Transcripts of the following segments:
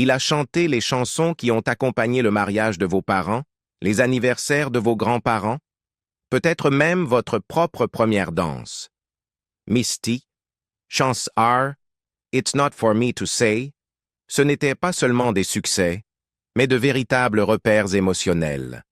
Il a chanté les chansons qui ont accompagné le mariage de vos parents, les anniversaires de vos grands-parents, peut-être même votre propre première danse. Misty, Chance R, It's Not For Me To Say, ce n'étaient pas seulement des succès, mais de véritables repères émotionnels.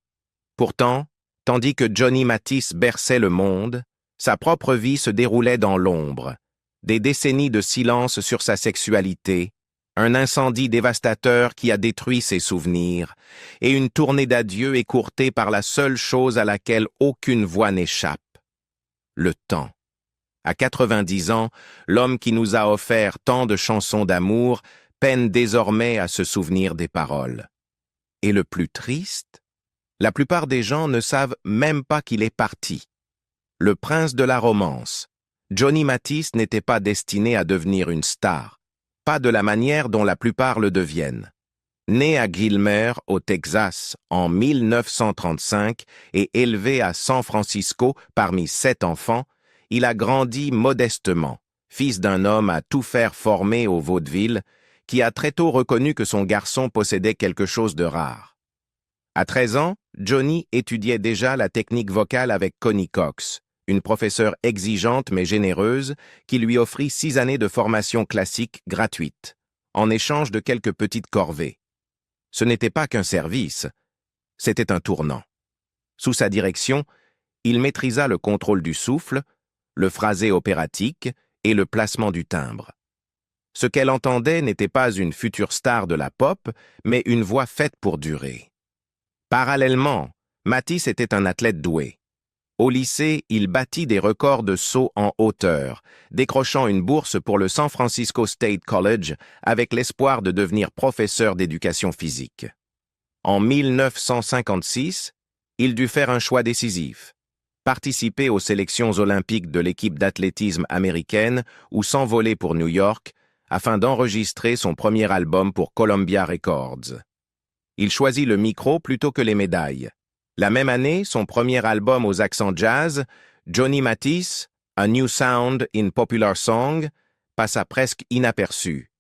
Pourtant, tandis que Johnny Mathis berçait le monde, sa propre vie se déroulait dans l'ombre, des décennies de silence sur sa sexualité, un incendie dévastateur qui a détruit ses souvenirs, et une tournée d'adieu écourtée par la seule chose à laquelle aucune voix n'échappe, le temps. À 90 ans, l'homme qui nous a offert tant de chansons d'amour peine désormais à se souvenir des paroles. Et le plus triste, la plupart des gens ne savent même pas qu'il est parti. Le prince de la romance, Johnny Mathis n'était pas destiné à devenir une star, pas de la manière dont la plupart le deviennent. Né à Gilmer, au Texas, en 1935 et élevé à San Francisco parmi 7 enfants, il a grandi modestement, fils d'un homme à tout faire former au vaudeville, qui a très tôt reconnu que son garçon possédait quelque chose de rare. À 13 ans, Johnny étudiait déjà la technique vocale avec Connie Cox, une professeure exigeante mais généreuse qui lui offrit 6 années de formation classique gratuite, en échange de quelques petites corvées. Ce n'était pas qu'un service, c'était un tournant. Sous sa direction, il maîtrisa le contrôle du souffle, le phrasé opératique et le placement du timbre. Ce qu'elle entendait n'était pas une future star de la pop, mais une voix faite pour durer. Parallèlement, Mathis était un athlète doué. Au lycée, il battit des records de saut en hauteur, décrochant une bourse pour le San Francisco State College avec l'espoir de devenir professeur d'éducation physique. En 1956, il dut faire un choix décisif. Participer aux sélections olympiques de l'équipe d'athlétisme américaine ou s'envoler pour New York afin d'enregistrer son premier album pour Columbia Records. Il choisit le micro plutôt que les médailles. La même année, son premier album aux accents jazz, Johnny Mathis, A New Sound in Popular Song, passa presque inaperçu.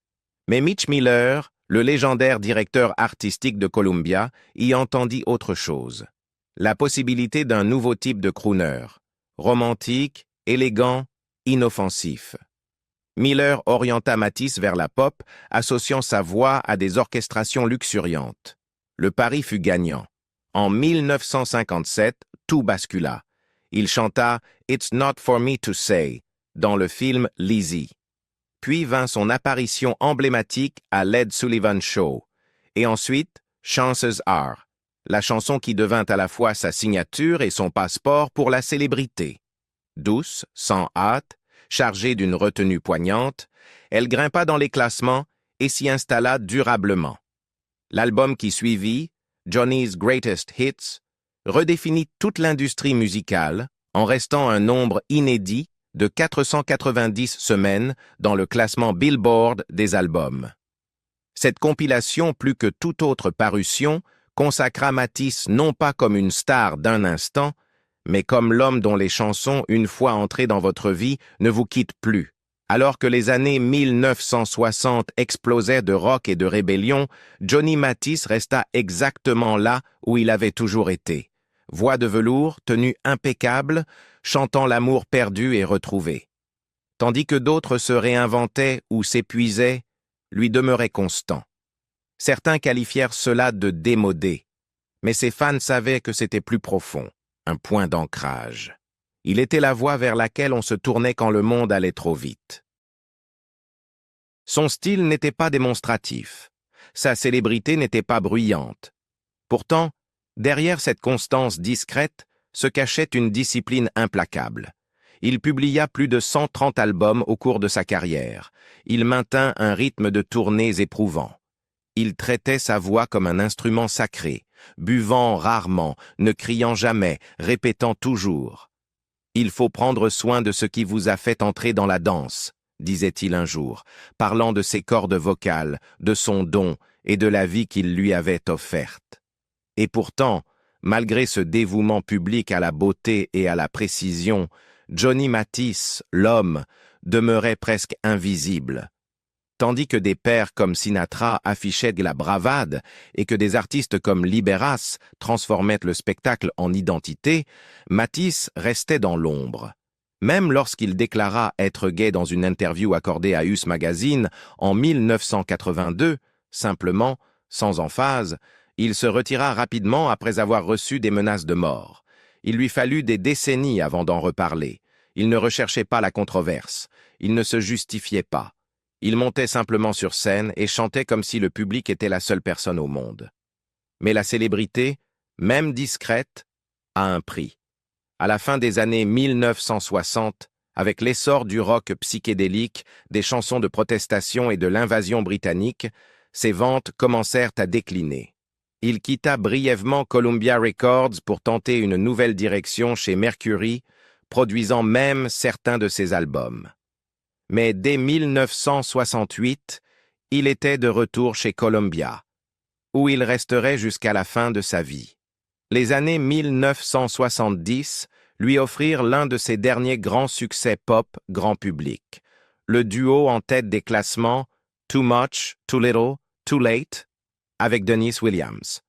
Mais Mitch Miller, le légendaire directeur artistique de Columbia, y entendit autre chose. La possibilité d'un nouveau type de crooner, romantique, élégant, inoffensif. Miller orienta Mathis vers la pop, associant sa voix à des orchestrations luxuriantes. Le pari fut gagnant. En 1957, tout bascula. Il chanta « It's Not For Me To Say » dans le film Lizzie. Puis vint son apparition emblématique à l'Ed Sullivan Show. Et ensuite, Chances Are, la chanson qui devint à la fois sa signature et son passeport pour la célébrité. Douce, sans hâte, chargée d'une retenue poignante, elle grimpa dans les classements et s'y installa durablement. L'album qui suivit, Johnny's Greatest Hits, redéfinit toute l'industrie musicale en restant un nombre inédit de 490 semaines dans le classement Billboard des albums. Cette compilation, plus que toute autre parution, consacra Mathis non pas comme une star d'un instant, mais comme l'homme dont les chansons, une fois entrées dans votre vie, ne vous quittent plus. Alors que les années 1960 explosaient de rock et de rébellion, Johnny Mathis resta exactement là où il avait toujours été. Voix de velours, tenue impeccable, chantant l'amour perdu et retrouvé. Tandis que d'autres se réinventaient ou s'épuisaient, lui demeurait constant. Certains qualifièrent cela de démodé, mais ses fans savaient que c'était plus profond, un point d'ancrage. Il était la voie vers laquelle on se tournait quand le monde allait trop vite. Son style n'était pas démonstratif. Sa célébrité n'était pas bruyante. Pourtant, derrière cette constance discrète se cachait une discipline implacable. Il publia plus de 130 albums au cours de sa carrière. Il maintint un rythme de tournées éprouvant. Il traitait sa voix comme un instrument sacré, buvant rarement, ne criant jamais, répétant toujours. « Il faut prendre soin de ce qui vous a fait entrer dans la danse », disait-il un jour, parlant de ses cordes vocales, de son don et de la vie qu'il lui avait offerte. Et pourtant, malgré ce dévouement public à la beauté et à la précision, Johnny Mathis, l'homme, demeurait presque invisible. Tandis que des pères comme Sinatra affichaient de la bravade et que des artistes comme Libéras transformaient le spectacle en identité, Matisse restait dans l'ombre. Même lorsqu'il déclara être gay dans une interview accordée à Us Magazine en 1982, simplement, sans emphase, il se retira rapidement après avoir reçu des menaces de mort. Il lui fallut des décennies avant d'en reparler. Il ne recherchait pas la controverse. Il ne se justifiait pas. Il montait simplement sur scène et chantait comme si le public était la seule personne au monde. Mais la célébrité, même discrète, a un prix. À la fin des années 1960, avec l'essor du rock psychédélique, des chansons de protestation et de l'invasion britannique, ses ventes commencèrent à décliner. Il quitta brièvement Columbia Records pour tenter une nouvelle direction chez Mercury, produisant même certains de ses albums. Mais dès 1968, il était de retour chez Columbia, où il resterait jusqu'à la fin de sa vie. Les années 1970 lui offrirent l'un de ses derniers grands succès pop grand public, le duo en tête des classements Too Much, Too Little, Too Late, avec Denise Williams.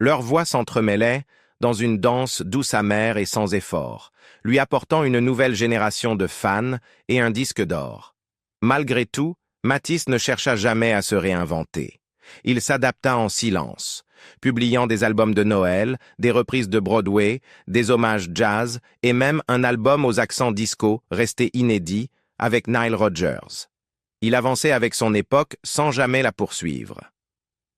Leurs voix s'entremêlaient dans une danse douce amère et sans effort, lui apportant une nouvelle génération de fans et un disque d'or. Malgré tout, Matisse ne chercha jamais à se réinventer. Il s'adapta en silence, publiant des albums de Noël, des reprises de Broadway, des hommages jazz et même un album aux accents disco resté inédit avec Nile Rodgers. Il avançait avec son époque sans jamais la poursuivre.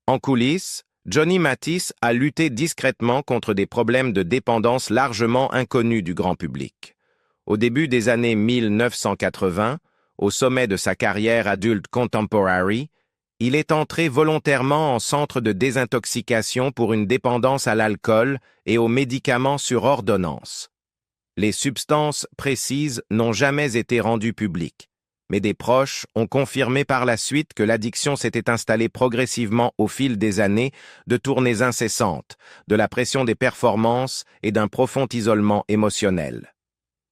En coulisses, Johnny Matisse a lutté discrètement contre des problèmes de dépendance largement inconnus du grand public. Au début des années 1980, au sommet de sa carrière adulte contemporary, il est entré volontairement en centre de désintoxication pour une dépendance à l'alcool et aux médicaments sur ordonnance. Les substances précises n'ont jamais été rendues publiques, mais des proches ont confirmé par la suite que l'addiction s'était installée progressivement au fil des années de tournées incessantes, de la pression des performances et d'un profond isolement émotionnel.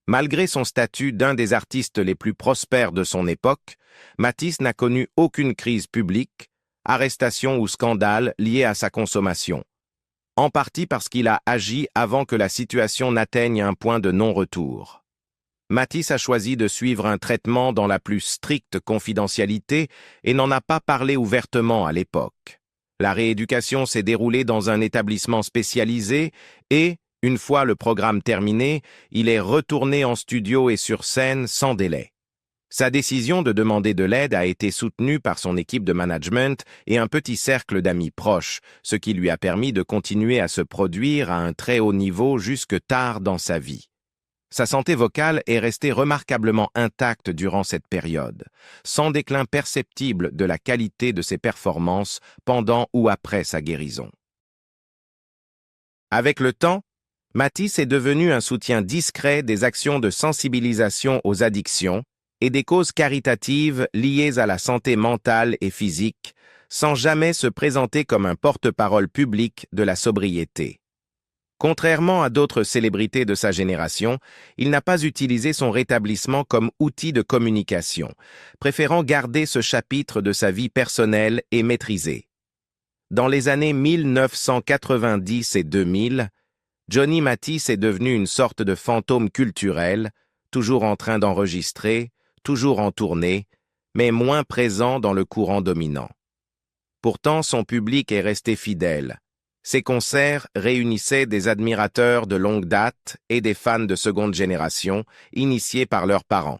Malgré son statut d'un des artistes les plus prospères de son époque, Matisse n'a connu aucune crise publique, arrestation ou scandale lié à sa consommation, en partie parce qu'il a agi avant que la situation n'atteigne un point de non-retour. Matisse a choisi de suivre un traitement dans la plus stricte confidentialité et n'en a pas parlé ouvertement à l'époque. La rééducation s'est déroulée dans un établissement spécialisé et, une fois le programme terminé, il est retourné en studio et sur scène sans délai. Sa décision de demander de l'aide a été soutenue par son équipe de management et un petit cercle d'amis proches, ce qui lui a permis de continuer à se produire à un très haut niveau jusque tard dans sa vie. Sa santé vocale est restée remarquablement intacte durant cette période, sans déclin perceptible de la qualité de ses performances pendant ou après sa guérison. Avec le temps, Matisse est devenu un soutien discret des actions de sensibilisation aux addictions et des causes caritatives liées à la santé mentale et physique, sans jamais se présenter comme un porte-parole public de la sobriété. Contrairement à d'autres célébrités de sa génération, il n'a pas utilisé son rétablissement comme outil de communication, préférant garder ce chapitre de sa vie personnelle et maîtrisé. Dans les années 1990 et 2000, Johnny Matisse est devenu une sorte de fantôme culturel, toujours en train d'enregistrer, toujours en tournée, mais moins présent dans le courant dominant. Pourtant, son public est resté fidèle. Ses concerts réunissaient des admirateurs de longue date et des fans de seconde génération, initiés par leurs parents.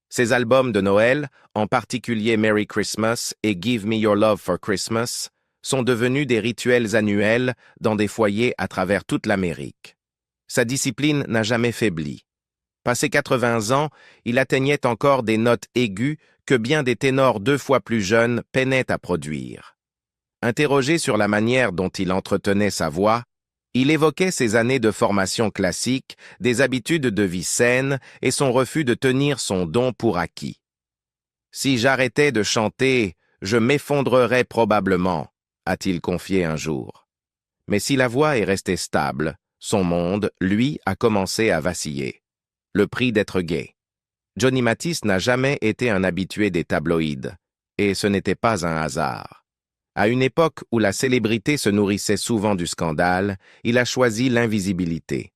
Ses albums de Noël, en particulier Merry Christmas et Give Me Your Love for Christmas, sont devenus des rituels annuels dans des foyers à travers toute l'Amérique. Sa discipline n'a jamais faibli. Passé 80 ans, il atteignait encore des notes aiguës que bien des ténors 2 fois plus jeunes peinaient à produire. Interrogé sur la manière dont il entretenait sa voix, il évoquait ses années de formation classique, des habitudes de vie saines et son refus de tenir son don pour acquis. « Si j'arrêtais de chanter, je m'effondrerais probablement », a-t-il confié un jour. Mais si la voix est restée stable, son monde, lui, a commencé à vaciller. Le prix d'être gay. Johnny Matisse n'a jamais été un habitué des tabloïds. Et ce n'était pas un hasard. À une époque où la célébrité se nourrissait souvent du scandale, il a choisi l'invisibilité.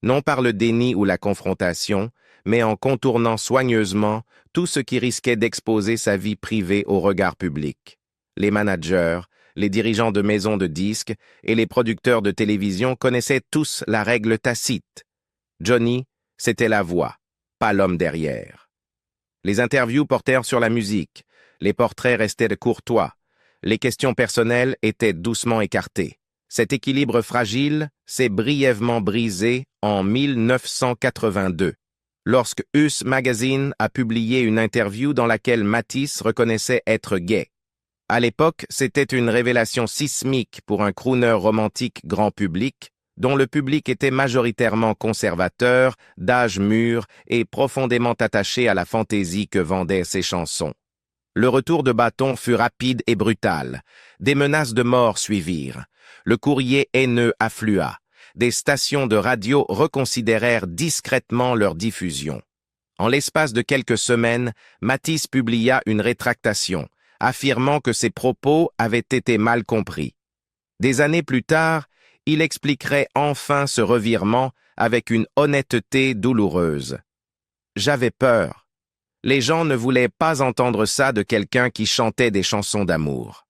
Non par le déni ou la confrontation, mais en contournant soigneusement tout ce qui risquait d'exposer sa vie privée au regard public. Les managers, les dirigeants de maisons de disques et les producteurs de télévision connaissaient tous la règle tacite. Johnny, c'était la voix, pas l'homme derrière. Les interviews portèrent sur la musique, les portraits restaient courtois, les questions personnelles étaient doucement écartées. Cet équilibre fragile s'est brièvement brisé en 1982, lorsque Us Magazine a publié une interview dans laquelle Matisse reconnaissait être gay. À l'époque, c'était une révélation sismique pour un crooner romantique grand public, dont le public était majoritairement conservateur, d'âge mûr et profondément attaché à la fantaisie que vendaient ses chansons. Le retour de bâton fut rapide et brutal. Des menaces de mort suivirent. Le courrier haineux afflua. Des stations de radio reconsidérèrent discrètement leur diffusion. En l'espace de quelques semaines, Matisse publia une rétractation, affirmant que ses propos avaient été mal compris. Des années plus tard, il expliquerait enfin ce revirement avec une honnêteté douloureuse. « J'avais peur. Les gens ne voulaient pas entendre ça de quelqu'un qui chantait des chansons d'amour. »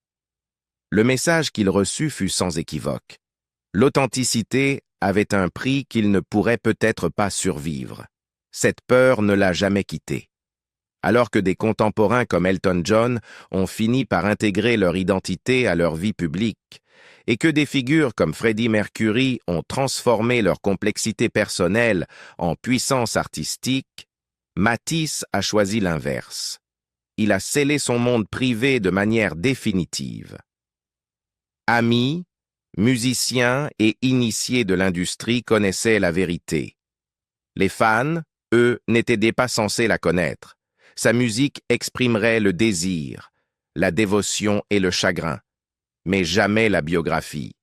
Le message qu'il reçut fut sans équivoque. L'authenticité avait un prix qu'il ne pourrait peut-être pas survivre. Cette peur ne l'a jamais quitté. Alors que des contemporains comme Elton John ont fini par intégrer leur identité à leur vie publique, et que des figures comme Freddie Mercury ont transformé leur complexité personnelle en puissance artistique, Matisse a choisi l'inverse. Il a scellé son monde privé de manière définitive. Amis, musiciens et initiés de l'industrie connaissaient la vérité. Les fans, eux, n'étaient pas censés la connaître. Sa musique exprimerait le désir, la dévotion et le chagrin, mais jamais la biographie.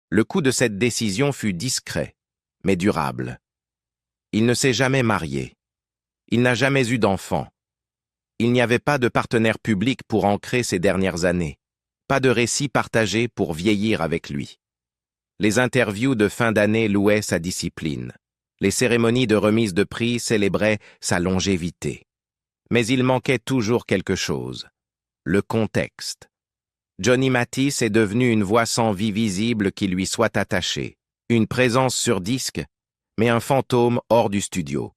Le coût de cette décision fut discret, mais durable. Il ne s'est jamais marié. Il n'a jamais eu d'enfant. Il n'y avait pas de partenaire public pour ancrer ces dernières années. Pas de récit partagé pour vieillir avec lui. Les interviews de fin d'année louaient sa discipline. Les cérémonies de remise de prix célébraient sa longévité. Mais il manquait toujours quelque chose. Le contexte. Johnny Matisse est devenu une voix sans vie visible qui lui soit attachée. Une présence sur disque, mais un fantôme hors du studio.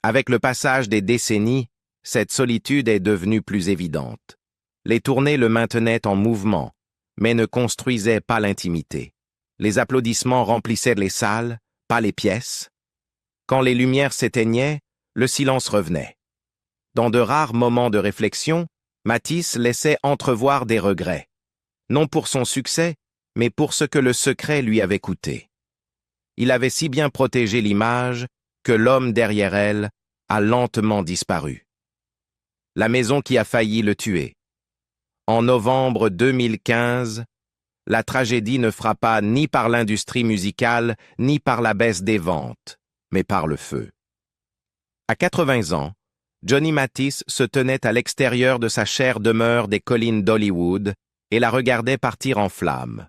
Avec le passage des décennies, cette solitude est devenue plus évidente. Les tournées le maintenaient en mouvement, mais ne construisaient pas l'intimité. Les applaudissements remplissaient les salles, pas les pièces. Quand les lumières s'éteignaient, le silence revenait. Dans de rares moments de réflexion, Matisse laissait entrevoir des regrets. Non pour son succès, mais pour ce que le secret lui avait coûté. Il avait si bien protégé l'image que l'homme derrière elle a lentement disparu. La maison qui a failli le tuer. En novembre 2015, la tragédie ne frappa ni par l'industrie musicale, ni par la baisse des ventes, mais par le feu. À 80 ans, Johnny Matisse se tenait à l'extérieur de sa chère demeure des collines d'Hollywood et la regardait partir en flammes.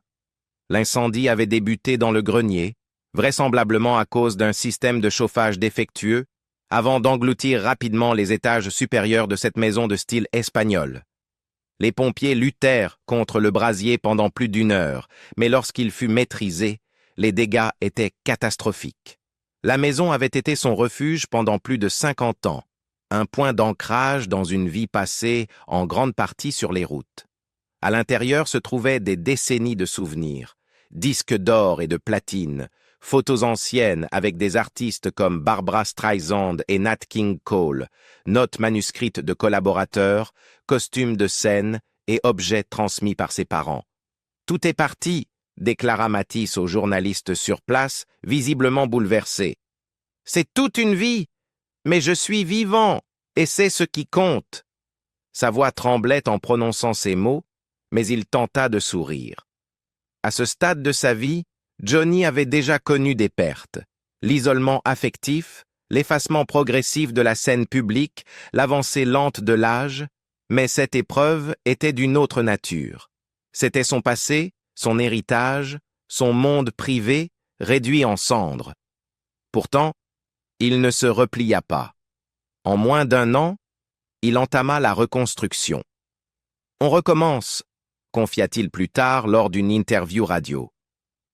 L'incendie avait débuté dans le grenier, vraisemblablement à cause d'un système de chauffage défectueux, avant d'engloutir rapidement les étages supérieurs de cette maison de style espagnol. Les pompiers luttèrent contre le brasier pendant plus d'1 heure, mais lorsqu'il fut maîtrisé, les dégâts étaient catastrophiques. La maison avait été son refuge pendant plus de 50 ans, un point d'ancrage dans une vie passée en grande partie sur les routes. À l'intérieur se trouvaient des décennies de souvenirs, disques d'or et de platine, photos anciennes avec des artistes comme Barbra Streisand et Nat King Cole, notes manuscrites de collaborateurs, costumes de scène et objets transmis par ses parents. « Tout est parti », déclara Matisse aux journalistes sur place, visiblement bouleversé. « C'est toute une vie, mais je suis vivant, et c'est ce qui compte. » Sa voix tremblait en prononçant ces mots, mais il tenta de sourire. À ce stade de sa vie, Johnny avait déjà connu des pertes. L'isolement affectif, l'effacement progressif de la scène publique, l'avancée lente de l'âge, Mais cette épreuve était d'une autre nature. C'était son passé, son héritage, son monde privé, réduit en cendres. Pourtant, il ne se replia pas. En moins d'1 an, il entama la reconstruction. On recommence, confia-t-il plus tard lors d'une interview radio.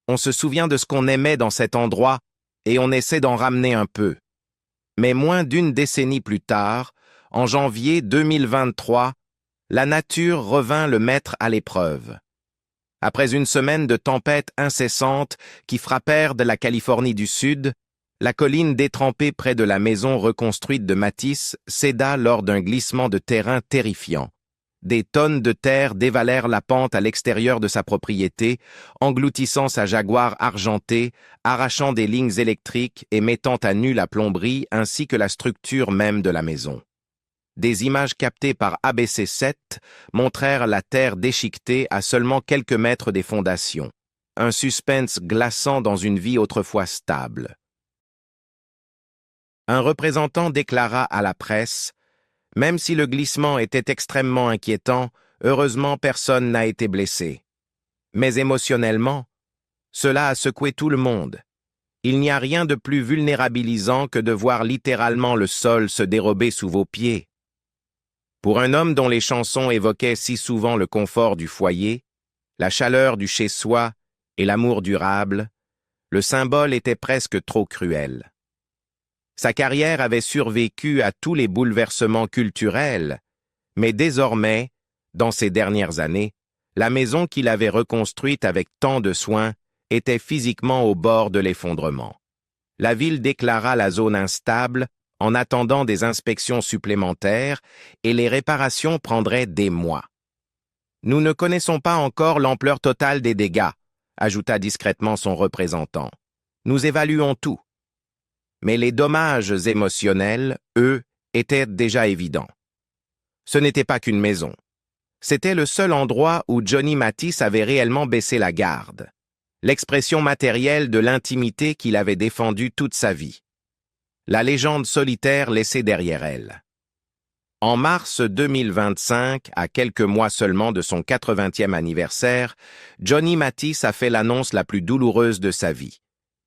On se souvient de ce qu'on aimait dans cet endroit et on essaie d'en ramener un peu. Mais moins d'une décennie plus tard, en janvier 2023, la nature revint le mettre à l'épreuve. Après une semaine de tempêtes incessantes qui frappèrent de la Californie du Sud, la colline détrempée près de la maison reconstruite de Matisse céda lors d'un glissement de terrain terrifiant. Des tonnes de terre dévalèrent la pente à l'extérieur de sa propriété, engloutissant sa Jaguar argentée, arrachant des lignes électriques et mettant à nu la plomberie ainsi que la structure même de la maison. Des images captées par ABC7 montrèrent la terre déchiquetée à seulement quelques mètres des fondations. Un suspense glaçant dans une vie autrefois stable. Un représentant déclara à la presse: « Même si le glissement était extrêmement inquiétant, heureusement personne n'a été blessé. Mais émotionnellement, cela a secoué tout le monde. Il n'y a rien de plus vulnérabilisant que de voir littéralement le sol se dérober sous vos pieds. » Pour un homme dont les chansons évoquaient si souvent le confort du foyer, la chaleur du chez-soi et l'amour durable, le symbole était presque trop cruel. Sa carrière avait survécu à tous les bouleversements culturels, mais désormais, dans ces dernières années, la maison qu'il avait reconstruite avec tant de soin était physiquement au bord de l'effondrement. La ville déclara la zone instable en attendant des inspections supplémentaires et les réparations prendraient des mois. « Nous ne connaissons pas encore l'ampleur totale des dégâts », ajouta discrètement son représentant. « Nous évaluons tout. » Mais les dommages émotionnels, eux, étaient déjà évidents. Ce n'était pas qu'une maison. C'était le seul endroit où Johnny Matisse avait réellement baissé la garde. L'expression matérielle de l'intimité qu'il avait défendue toute sa vie. La légende solitaire laissée derrière elle. En mars 2025, à quelques mois seulement de son 80e anniversaire, Johnny Matisse a fait l'annonce la plus douloureuse de sa vie.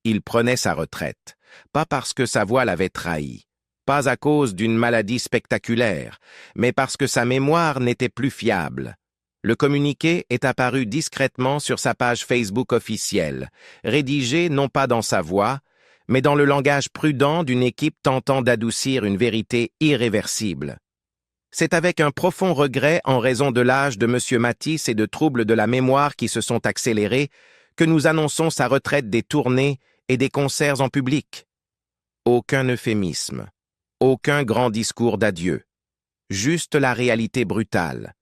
Il prenait sa retraite. Pas parce que sa voix l'avait trahi, pas à cause d'une maladie spectaculaire, mais parce que sa mémoire n'était plus fiable. Le communiqué est apparu discrètement sur sa page Facebook officielle, rédigé non pas dans sa voix, mais dans le langage prudent d'une équipe tentant d'adoucir une vérité irréversible. C'est avec un profond regret en raison de l'âge de M. Matisse et de troubles de la mémoire qui se sont accélérés que nous annonçons sa retraite des tournées et des concerts en public. Aucun euphémisme, aucun grand discours d'adieu, juste la réalité brutale.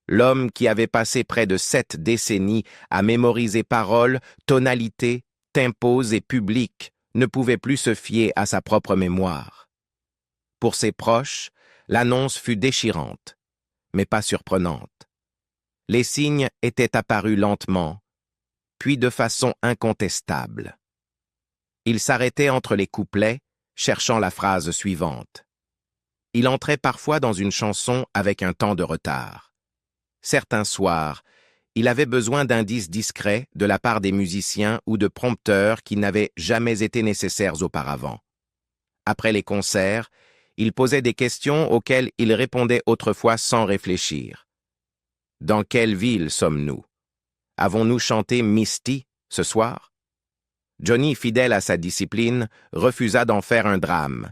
L'homme qui avait passé près de 7 décennies à mémoriser paroles, tonalités, tempos et publics ne pouvait plus se fier à sa propre mémoire. Pour ses proches, l'annonce fut déchirante, mais pas surprenante. Les signes étaient apparus lentement, puis de façon incontestable. Il s'arrêtait entre les couplets, cherchant la phrase suivante. Il entrait parfois dans une chanson avec un temps de retard. Certains soirs, il avait besoin d'indices discrets de la part des musiciens ou de prompteurs qui n'avaient jamais été nécessaires auparavant. Après les concerts, il posait des questions auxquelles il répondait autrefois sans réfléchir. Dans quelle ville sommes-nous? Avons-nous chanté Misty ce soir? Johnny, fidèle à sa discipline, refusa d'en faire un drame.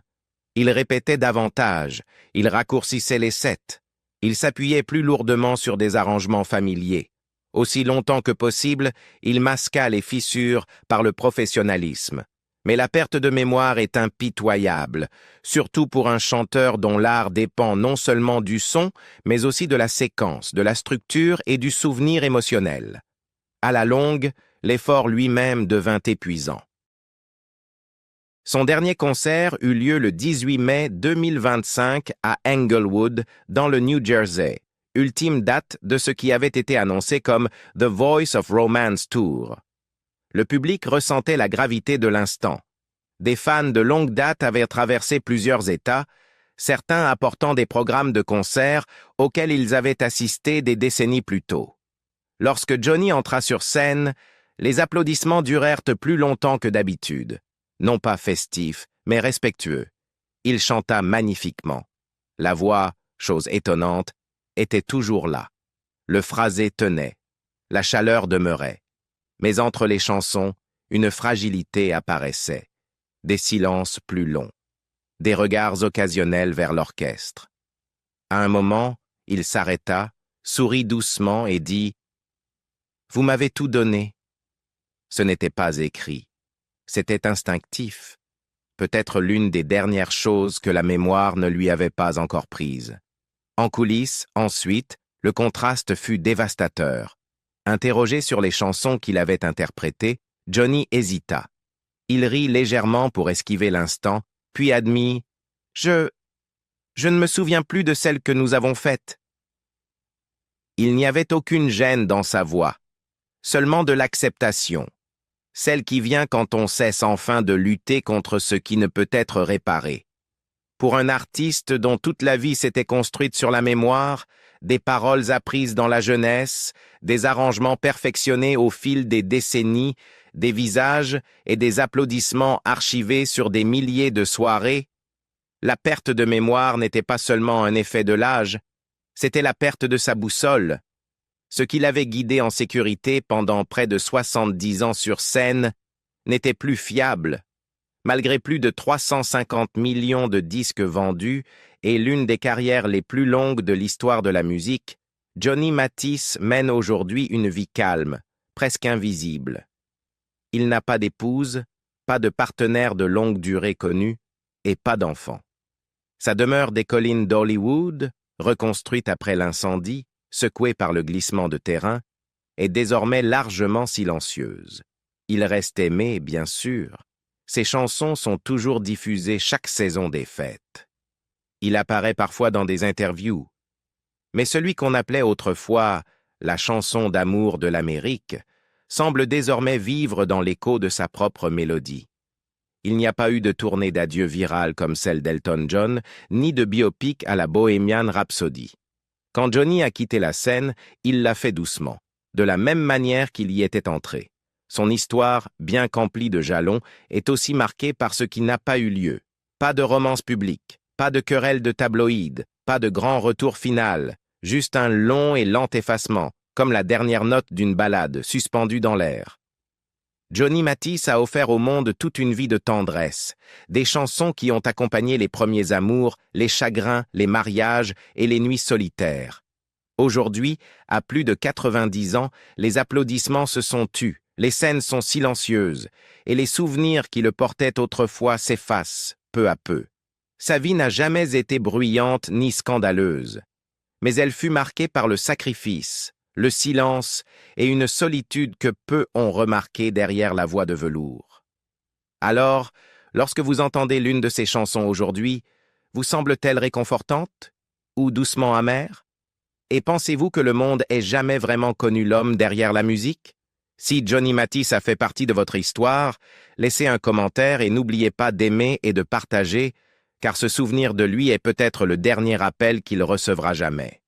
Il répétait davantage, il raccourcissait les sets, il s'appuyait plus lourdement sur des arrangements familiers. Aussi longtemps que possible, il masqua les fissures par le professionnalisme. Mais la perte de mémoire est impitoyable, surtout pour un chanteur dont l'art dépend non seulement du son, mais aussi de la séquence, de la structure et du souvenir émotionnel. À la longue, l'effort lui-même devint épuisant. Son dernier concert eut lieu le 18 mai 2025 à Englewood, dans le New Jersey, ultime date de ce qui avait été annoncé comme The Voice of Romance Tour. Le public ressentait la gravité de l'instant. Des fans de longue date avaient traversé plusieurs États, certains apportant des programmes de concert auxquels ils avaient assisté des décennies plus tôt. Lorsque Johnny entra sur scène, les applaudissements durèrent plus longtemps que d'habitude, non pas festifs, mais respectueux. Il chanta magnifiquement. La voix, chose étonnante, était toujours là. Le phrasé tenait. La chaleur demeurait. Mais entre les chansons, une fragilité apparaissait. Des silences plus longs. Des regards occasionnels vers l'orchestre. À un moment, il s'arrêta, sourit doucement et dit « Vous m'avez tout donné. » Ce n'était pas écrit. C'était instinctif. Peut-être l'une des dernières choses que la mémoire ne lui avait pas encore prises. En coulisses, ensuite, le contraste fut dévastateur. Interrogé sur les chansons qu'il avait interprétées, Johnny hésita. Il rit légèrement pour esquiver l'instant, puis admit « Je ne me souviens plus de celles que nous avons faites. » Il n'y avait aucune gêne dans sa voix, seulement de l'acceptation, celle qui vient quand on cesse enfin de lutter contre ce qui ne peut être réparé. Pour un artiste dont toute la vie s'était construite sur la mémoire, des paroles apprises dans la jeunesse, des arrangements perfectionnés au fil des décennies, des visages et des applaudissements archivés sur des milliers de soirées, la perte de mémoire n'était pas seulement un effet de l'âge, c'était la perte de sa boussole. Ce qui l'avait guidé en sécurité pendant près de 70 ans sur scène n'était plus fiable. Malgré plus de 350 millions de disques vendus et l'une des carrières les plus longues de l'histoire de la musique, Johnny Mathis mène aujourd'hui une vie calme, presque invisible. Il n'a pas d'épouse, pas de partenaire de longue durée connu et pas d'enfant. Sa demeure des collines d'Hollywood, reconstruite après l'incendie, secouée par le glissement de terrain, est désormais largement silencieuse. Il reste aimé, bien sûr. Ses chansons sont toujours diffusées chaque saison des fêtes. Il apparaît parfois dans des interviews. Mais celui qu'on appelait autrefois la chanson d'amour de l'Amérique semble désormais vivre dans l'écho de sa propre mélodie. Il n'y a pas eu de tournée d'adieu virale comme celle d'Elton John, ni de biopic à la Bohemian Rhapsody. Quand Johnny a quitté la scène, il l'a fait doucement, de la même manière qu'il y était entré. Son histoire, bien qu'emplie de jalons, est aussi marquée par ce qui n'a pas eu lieu. Pas de romance publique, pas de querelle de tabloïd, pas de grand retour final, juste un long et lent effacement, comme la dernière note d'une ballade suspendue dans l'air. Johnny Mathis a offert au monde toute une vie de tendresse, des chansons qui ont accompagné les premiers amours, les chagrins, les mariages et les nuits solitaires. Aujourd'hui, à plus de 90 ans, les applaudissements se sont tus, les scènes sont silencieuses, et les souvenirs qui le portaient autrefois s'effacent, peu à peu. Sa vie n'a jamais été bruyante ni scandaleuse, mais elle fut marquée par le sacrifice, le silence et une solitude que peu ont remarqué derrière la voix de velours. Alors, lorsque vous entendez l'une de ces chansons aujourd'hui, vous semble-t-elle réconfortante ou doucement amère? Et pensez-vous que le monde ait jamais vraiment connu l'homme derrière la musique? Si Johnny Mathis a fait partie de votre histoire, laissez un commentaire et n'oubliez pas d'aimer et de partager, car ce souvenir de lui est peut-être le dernier appel qu'il recevra jamais.